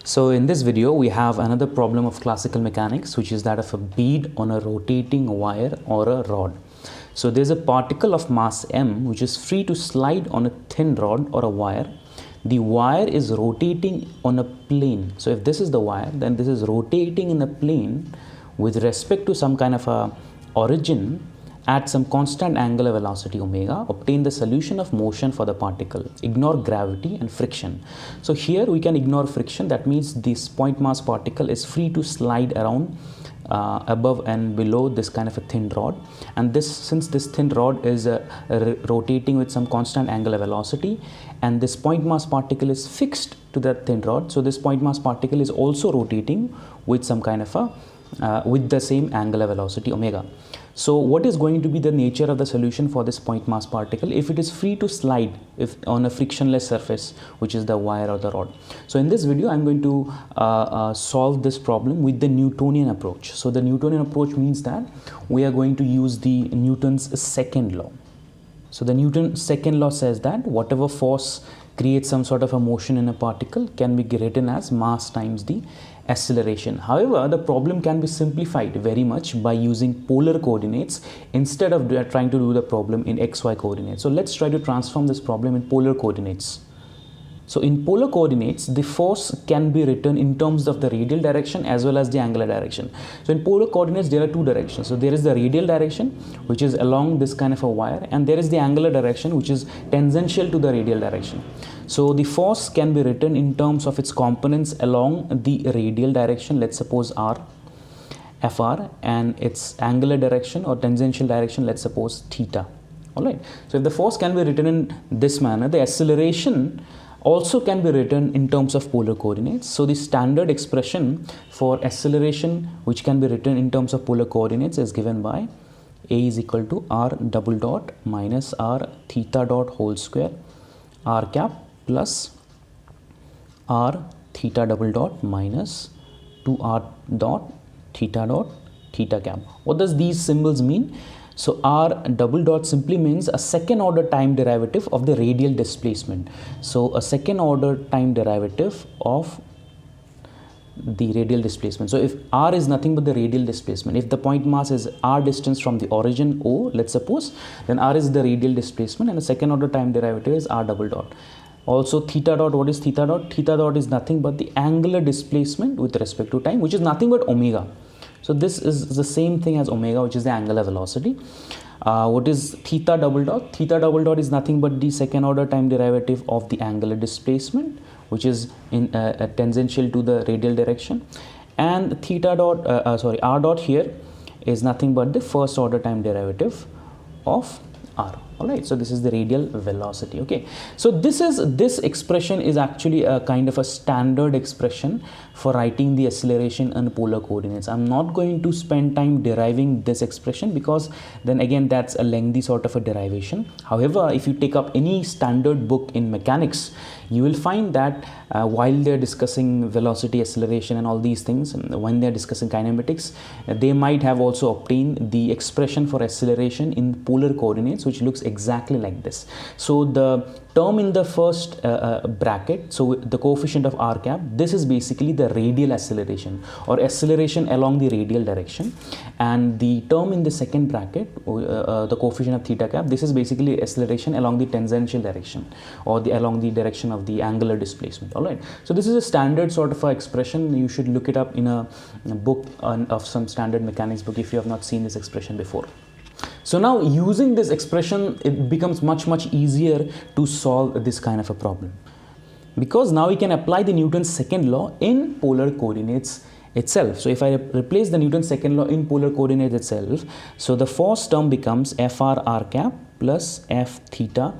So in this video, we have another problem of classical mechanics, which is that of a bead on a rotating wire or a rod. So there's a particle of mass m which is free to slide on a thin rod or a wire. The wire is rotating on a plane. So if this is the wire, then this is rotating in a plane with respect to some kind of a origin at some constant angular velocity omega. Obtain the solution of motion for the particle. Ignore gravity and friction. So here we can ignore friction. That means this point mass particle is free to slide around above and below this kind of a thin rod, and since this thin rod is rotating with some constant angular velocity, and this point mass particle is fixed to that thin rod, so this point mass particle is also rotating with some kind of a with the same angular velocity omega. So what is going to be the nature of the solution for this point mass particle if it is free to slide on a frictionless surface, which is the wire or the rod? So in this video, I'm going to solve this problem with the Newtonian approach. So the Newtonian approach means that we are going to use the Newton's second law. So the Newton's second law says that whatever force creates some sort of a motion in a particle can be written as mass times the acceleration. However, the problem can be simplified very much by using polar coordinates instead of trying to do the problem in xy coordinates. So let's try to transform this problem in polar coordinates. So in polar coordinates, the force can be written in terms of the radial direction as well as the angular direction. So in polar coordinates, there are two directions. So there is the radial direction, which is along this kind of a wire, and there is the angular direction, which is tangential to the radial direction. So the force can be written in terms of its components along the radial direction, let's suppose r, fr, and its angular direction or tangential direction, let's suppose theta. Alright. So if the force can be written in this manner, the acceleration also can be written in terms of polar coordinates. So the standard expression for acceleration, which can be written in terms of polar coordinates, is given by a is equal to r double dot minus r theta dot whole square r cap plus r theta double dot minus 2r dot theta cap. What does these symbols mean? So r double dot simply means a second order time derivative of the radial displacement. So a second order time derivative of the radial displacement. So if r is nothing but the radial displacement, if the point mass is r distance from the origin O, let's suppose, then r is the radial displacement, and the second order time derivative is r double dot. Also theta dot, what is theta dot? Theta dot is nothing but the angular displacement with respect to time, which is nothing but omega. So this is the same thing as omega, which is the angular velocity. What is theta double dot? Theta double dot is nothing but the second order time derivative of the angular displacement, which is in tangential to the radial direction. And theta dot, r dot here is nothing but the first order time derivative of r. All right, so this is the radial velocity. Okay, so this expression is actually a kind of a standard expression for writing the acceleration in polar coordinates. I'm not going to spend time deriving this expression because then again that's a lengthy sort of a derivation. However, if you take up any standard book in mechanics, you will find that while they're discussing velocity, acceleration and all these things, when they're discussing kinematics, they might have also obtained the expression for acceleration in polar coordinates, which looks exactly like this. So the term in the first bracket, so the coefficient of r cap, this is basically the radial acceleration or acceleration along the radial direction, and the term in the second bracket, the coefficient of theta cap, this is basically acceleration along the tangential direction or along the direction of the angular displacement. All right, so this is a standard sort of a expression. You should look it up in a book of some standard mechanics book if you have not seen this expression before. So now using this expression, it becomes much easier to solve this kind of a problem, because now we can apply the Newton's second law in polar coordinates itself. So if I replace the Newton's second law in polar coordinates itself, so the force term becomes fr r cap plus f theta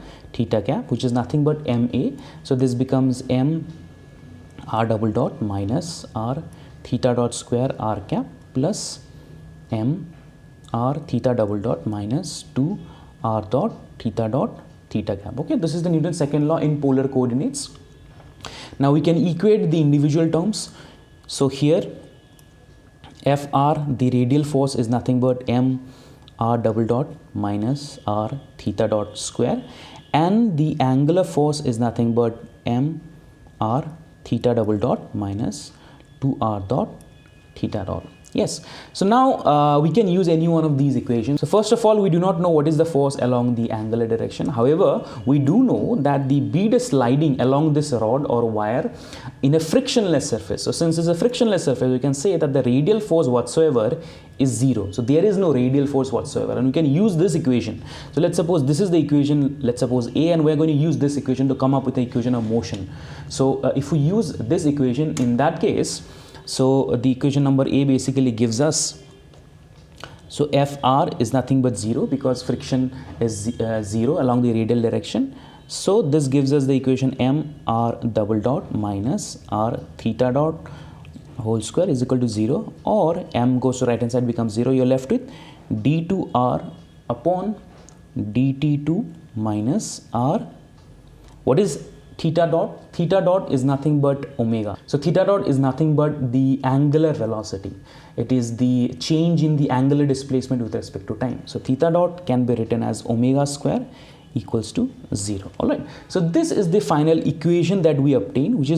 cap, which is nothing but ma. So this becomes m r double dot minus r theta dot square r cap plus m r theta double dot minus 2 r dot theta cap. Okay, this is the Newton's second law in polar coordinates. Now we can equate the individual terms. So here fr, the radial force, is nothing but m r double dot minus r theta dot square, and the angular force is nothing but m r theta double dot minus 2r dot theta dot. Yes, so now we can use any one of these equations. So first of all, we do not know what is the force along the angular direction. However, we do know that the bead is sliding along this rod or wire in a frictionless surface. So since it's a frictionless surface, we can say that the radial force whatsoever is 0. So there is no radial force whatsoever, and we can use this equation. So let's suppose this is the equation, let's suppose A, and we're going to use this equation to come up with the equation of motion. So if we use this equation, in that case, so the equation number A basically gives us, so Fr is nothing but 0 because friction is 0 along the radial direction. So this gives us the equation mr double dot minus r theta dot whole square is equal to 0, or m goes to right hand side becomes 0. You're left with d2r upon dt2 minus r. What is theta dot? Theta dot is nothing but omega. So theta dot is nothing but the angular velocity. It is the change in the angular displacement with respect to time. So theta dot can be written as omega square equals to 0. All right, so this is the final equation that we obtain, which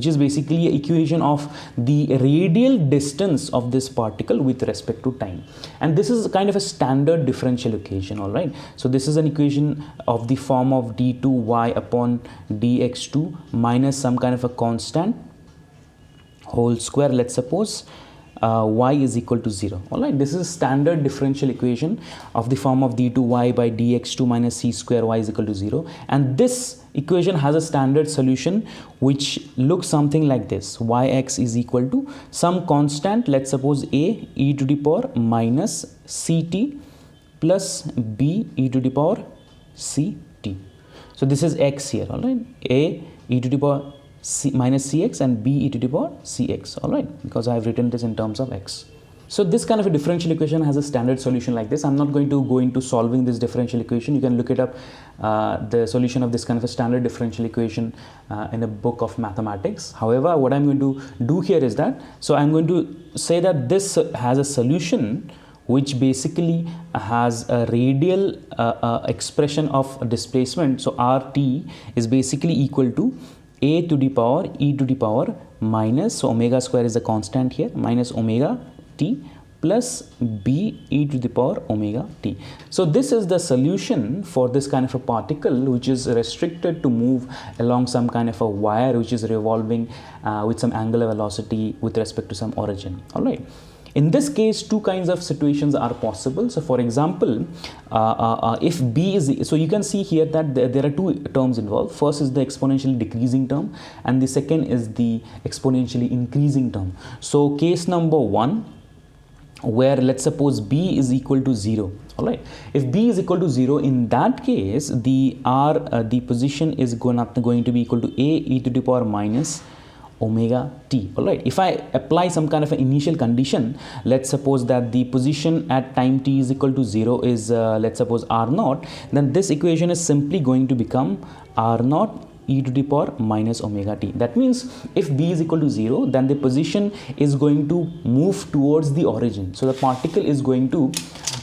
is basically an equation of the radial distance of this particle with respect to time, and this is kind of a standard differential equation. All right, so this is an equation of the form of d2y upon dx2 minus some kind of a constant whole square, let's suppose y is equal to 0. All right, this is standard differential equation of the form of d2y by dx2 minus c square y is equal to 0, and this equation has a standard solution which looks something like this: yx is equal to some constant, let's suppose a e to the power minus ct plus b e to the power ct. So this is x here. All right, a e to the power c minus cx and b e to the power cx. All right, because I have written this in terms of x. So this kind of a differential equation has a standard solution like this. I'm not going to go into solving this differential equation. You can look it up, the solution of this kind of a standard differential equation in a book of mathematics. However, what I'm going to do here is that, so I'm going to say that this has a solution which basically has a radial expression of displacement. So RT is basically equal to a to the power e to the power minus, so omega square is a constant here, minus omega t plus b e to the power omega t. So this is the solution for this kind of a particle which is restricted to move along some kind of a wire which is revolving with some angular velocity with respect to some origin. All right. In this case, two kinds of situations are possible. So for example, if b is, so you can see here that there are two terms involved. First is the exponentially decreasing term, and the second is the exponentially increasing term. So case number 1, where let's suppose b is equal to 0. All right, if b is equal to 0, in that case the the position is going to be equal to a e to the power minus omega t. All right, if I apply some kind of an initial condition, let's suppose that the position at time t is equal to 0 is let's suppose r naught, then this equation is simply going to become r naught e to the power minus omega t. That means if b is equal to 0, then the position is going to move towards the origin. So the particle is going to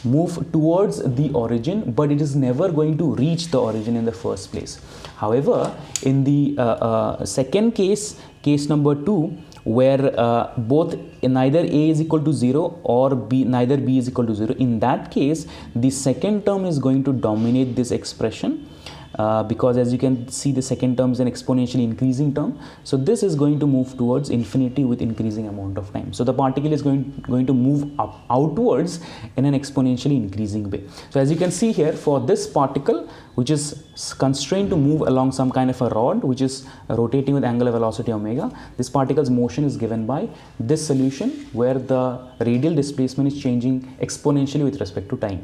move towards the origin, but it is never going to reach the origin in the first place. However, in the second case, case number 2, where both neither a is equal to 0 or neither b is equal to 0, in that case the second term is going to dominate this expression. Because as you can see, the second term is an exponentially increasing term. So this is going to move towards infinity with increasing amount of time. So the particle is going to move outwards in an exponentially increasing way. So as you can see here, for this particle which is constrained to move along some kind of a rod which is rotating with angular velocity omega, this particle's motion is given by this solution where the radial displacement is changing exponentially with respect to time.